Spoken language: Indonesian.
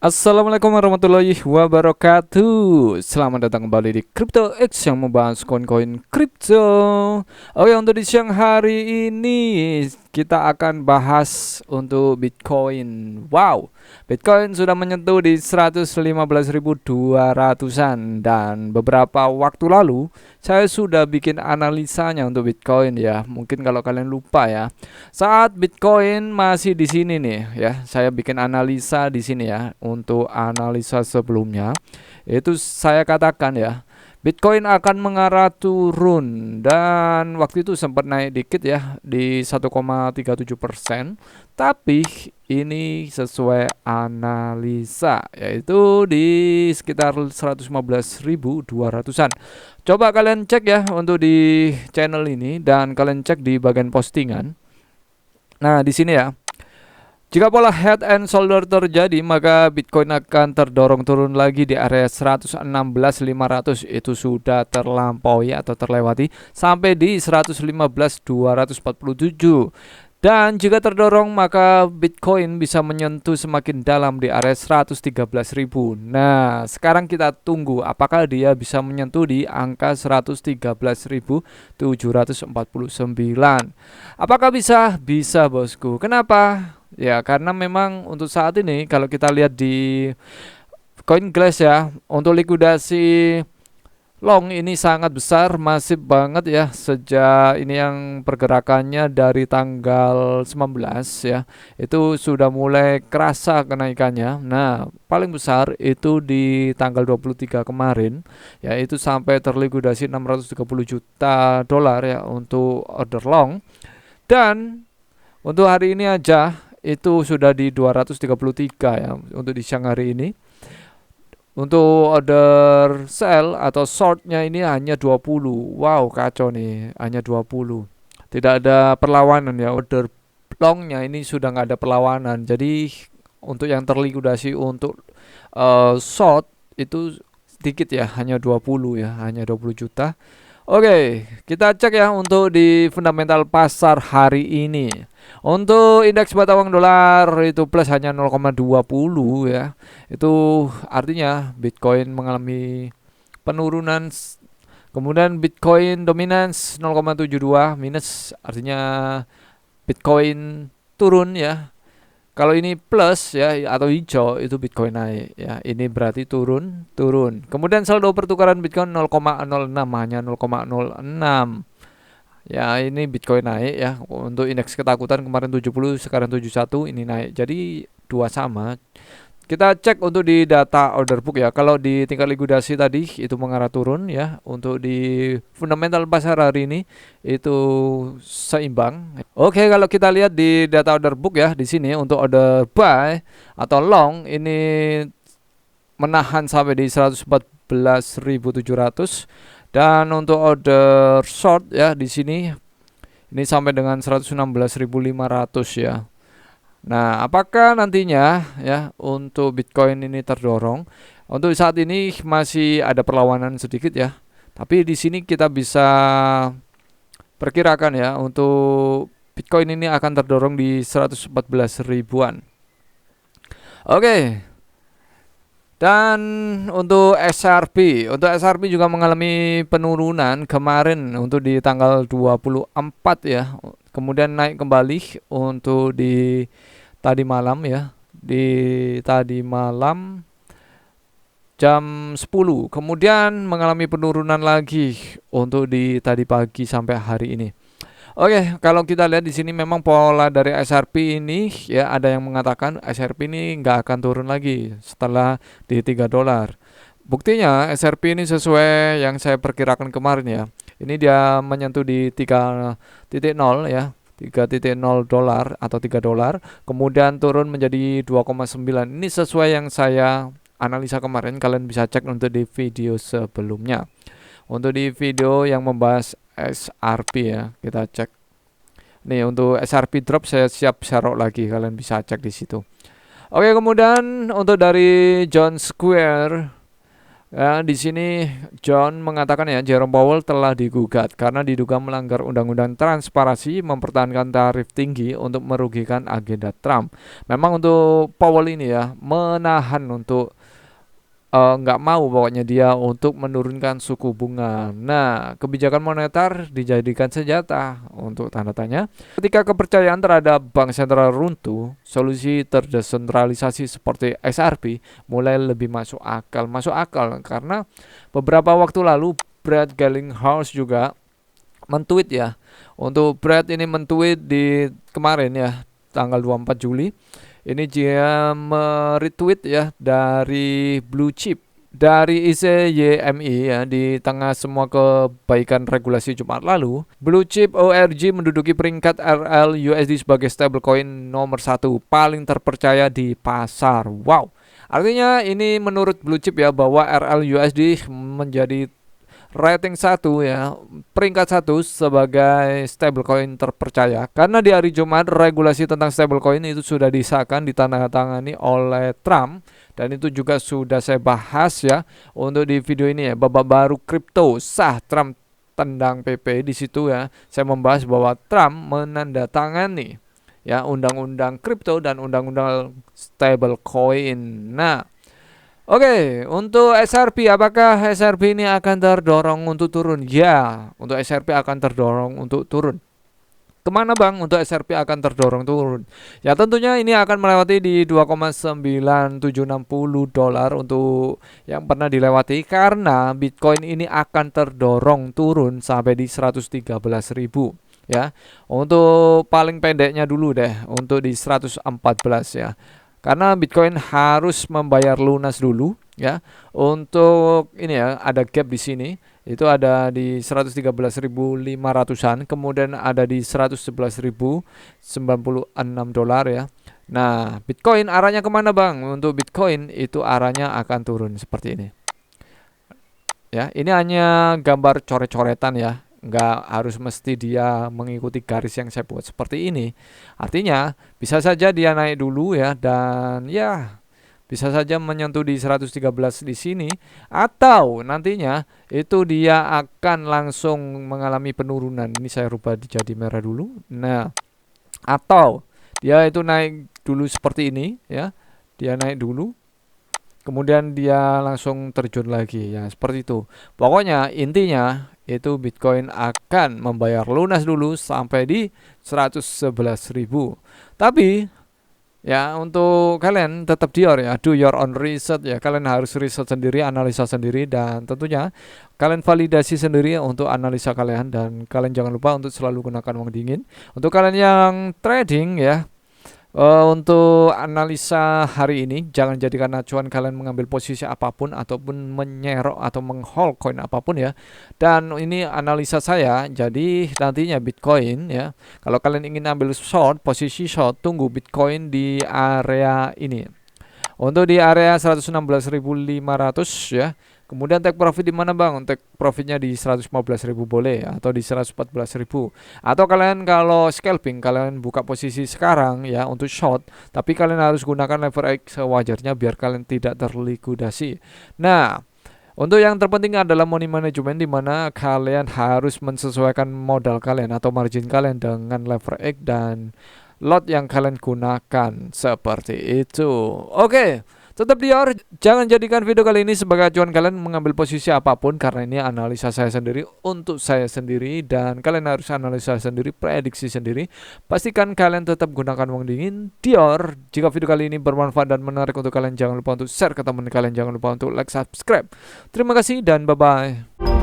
Assalamualaikum warahmatullahi wabarakatuh. Selamat datang kembali di Crypto X yang membahas koin-koin kripto. Oke, untuk di siang hari ini kita akan bahas untuk Bitcoin. Wow, Bitcoin sudah menyentuh di 115.200-an dan beberapa waktu lalu saya sudah bikin analisanya untuk Bitcoin ya. Mungkin kalau kalian lupa ya. Saat Bitcoin masih di sini nih ya, saya bikin analisa di sini ya. Untuk analisa sebelumnya, itu saya katakan ya, Bitcoin akan mengarah turun dan waktu itu sempat naik dikit ya di 1,37%. Tapi ini sesuai analisa yaitu di sekitar 115.200-an. Coba kalian cek ya untuk di channel ini dan kalian cek di bagian postingan. Nah, di sini ya. Jika pola head and shoulder terjadi, maka Bitcoin akan terdorong turun lagi di area 116.500. Itu sudah terlampaui atau terlewati sampai di 115.247. Dan jika terdorong, maka Bitcoin bisa menyentuh semakin dalam di area 113.000. Nah, sekarang kita tunggu apakah dia bisa menyentuh di angka 113.749. Apakah bisa? Bisa, bosku. Kenapa? Ya, karena memang untuk saat ini kalau kita lihat di CoinGlass ya, untuk likuidasi long ini sangat besar, masif banget ya. Sejak ini yang pergerakannya dari tanggal 19 ya, itu sudah mulai kerasa kenaikannya. Nah, paling besar itu di tanggal 23 kemarin, yaitu sampai terlikuidasi 630 juta dolar ya untuk order long. Dan untuk hari ini aja itu sudah di 233 ya untuk di siang hari ini. Untuk order sell atau shortnya ini hanya 20. Wow, kacau nih, hanya 20. Tidak ada perlawanan ya. Order longnya ini sudah nggak ada perlawanan. Jadi untuk yang terlikuidasi untuk short itu sedikit ya, hanya 20 ya, hanya 20 juta. Oke, kita cek ya untuk di fundamental pasar hari ini. Untuk indeks mata uang dolar itu plus hanya 0,20 ya. Itu artinya Bitcoin mengalami penurunan. Kemudian Bitcoin dominance 0,72 minus, artinya Bitcoin turun ya. Kalau ini plus ya atau hijau itu Bitcoin naik ya. Ini berarti turun. Kemudian saldo pertukaran Bitcoin 0,06, hanya 0,06. Ya, ini Bitcoin naik ya. Untuk indeks ketakutan kemarin 70, sekarang 71, ini naik. Jadi dua sama. Kita cek untuk di data order book ya. Kalau di tingkat likuidasi tadi itu mengarah turun ya. Untuk di fundamental pasar hari ini itu seimbang. Oke, kalau kita lihat di data order book ya, di sini untuk order buy atau long ini menahan sampai di 114.700, dan untuk order short ya di sini ini sampai dengan 116.500 ya. Nah, apakah nantinya ya untuk Bitcoin ini terdorong? Untuk saat ini masih ada perlawanan sedikit ya. Tapi di sini kita bisa perkirakan ya untuk Bitcoin ini akan terdorong di 114 ribuan. Oke. Dan untuk SRP juga mengalami penurunan kemarin untuk di tanggal 24 ya. Kemudian naik kembali untuk di tadi malam ya. Di tadi malam jam 10. Kemudian mengalami penurunan lagi untuk di tadi pagi sampai hari ini. Oke, kalau kita lihat di sini memang pola dari SRP ini ya, ada yang mengatakan SRP ini nggak akan turun lagi setelah di 3 dolar. Buktinya SRP ini sesuai yang saya perkirakan kemarin ya. Ini dia menyentuh di 3.0 ya. 3.0 dolar atau 3 dolar, kemudian turun menjadi 2,9. Ini sesuai yang saya analisa kemarin, kalian bisa cek untuk di video sebelumnya. Untuk di video yang membahas SRP ya, kita cek. Nih untuk SRP drop saya siap share lagi, kalian bisa cek di situ. Oke, kemudian untuk dari John Square Di sini John mengatakan ya, Jerome Powell telah digugat karena diduga melanggar undang-undang transparansi, mempertahankan tarif tinggi untuk merugikan agenda Trump. Memang untuk Powell ini ya, menahan untuk nggak mau pokoknya dia untuk menurunkan suku bunga. Nah, kebijakan moneter dijadikan senjata untuk tanda tanya. Ketika kepercayaan terhadap bank sentral runtuh, solusi terdesentralisasi seperti XRP mulai lebih masuk akal. Masuk akal karena beberapa waktu lalu Brad Garlinghouse juga mentweet ya. Untuk Brad ini mentweet di kemarin ya, tanggal 24 Juli. Ini dia meretweet ya dari Blue Chip, dari ICYMI ya, di tengah semua kebaikan regulasi Jumat lalu. Blue Chip ORG menduduki peringkat RL/USD sebagai stablecoin nomor 1 paling terpercaya di pasar. Wow. Artinya ini menurut Blue Chip ya, bahwa RL/USD menjadi rating 1 ya, peringkat 1 sebagai stablecoin terpercaya karena di hari Jumat regulasi tentang stablecoin itu sudah disahkan, ditandatangani oleh Trump, dan itu juga sudah saya bahas ya untuk di video ini ya, babak baru kripto sah Trump tendang PP. Di situ ya saya membahas bahwa Trump menandatangani ya undang-undang kripto dan undang-undang stablecoin. Nah, oke, untuk SRP, apakah SRP ini akan terdorong untuk turun? Ya, untuk SRP akan terdorong untuk turun. Kemana bang untuk SRP akan terdorong turun? Ya tentunya ini akan melewati di 2,9760 dolar untuk yang pernah dilewati, karena Bitcoin ini akan terdorong turun sampai di 113.000 ya. Untuk paling pendeknya dulu deh, untuk di 114 ya. Karena Bitcoin harus membayar lunas dulu ya. Untuk ini ya, ada gap di sini. Itu ada di 113.500-an, kemudian ada di 111.096 dolar ya. Nah, Bitcoin arahnya kemana bang? Untuk Bitcoin itu arahnya akan turun seperti ini. Ya, ini hanya gambar coret-coretan ya, nggak harus mesti dia mengikuti garis yang saya buat seperti ini. Artinya bisa saja dia naik dulu ya, dan ya bisa saja menyentuh di 113 di sini, atau nantinya itu dia akan langsung mengalami penurunan. Ini saya rubah jadi merah dulu. Nah, atau dia itu naik dulu seperti ini ya. Dia naik dulu, kemudian dia langsung terjun lagi ya, seperti itu. Pokoknya intinya itu Bitcoin akan membayar lunas dulu sampai di 111.000. Tapi ya untuk kalian tetap dior ya, do your own research ya. Kalian harus riset sendiri, analisa sendiri, dan tentunya kalian validasi sendiri untuk analisa kalian. Dan kalian jangan lupa untuk selalu gunakan uang dingin. Untuk kalian yang trading ya, untuk analisa hari ini, jangan jadikan acuan kalian mengambil posisi apapun ataupun menyerok atau menghold coin apapun ya. Dan ini analisa saya, jadi nantinya Bitcoin ya, kalau kalian ingin ambil short, posisi short, tunggu Bitcoin di area ini. Untuk di area 116.500 ya. Kemudian take profit di mana bang? Take profitnya di 115.000 boleh, atau di 114.000. Atau kalian kalau scalping, kalian buka posisi sekarang ya untuk short, tapi kalian harus gunakan leverage sewajarnya biar kalian tidak terliquidasi. Nah, untuk yang terpenting adalah money management, di mana kalian harus mensesuaikan modal kalian atau margin kalian dengan leverage dan lot yang kalian gunakan, seperti itu. Oke. Tetap dior, jangan jadikan video kali ini sebagai acuan kalian mengambil posisi apapun, karena ini analisa saya sendiri untuk saya sendiri, dan kalian harus analisa sendiri, prediksi sendiri. Pastikan kalian tetap gunakan uang dingin. Dior, jika video kali ini bermanfaat dan menarik untuk kalian, jangan lupa untuk share ke teman kalian, jangan lupa untuk like, subscribe. Terima kasih dan bye-bye.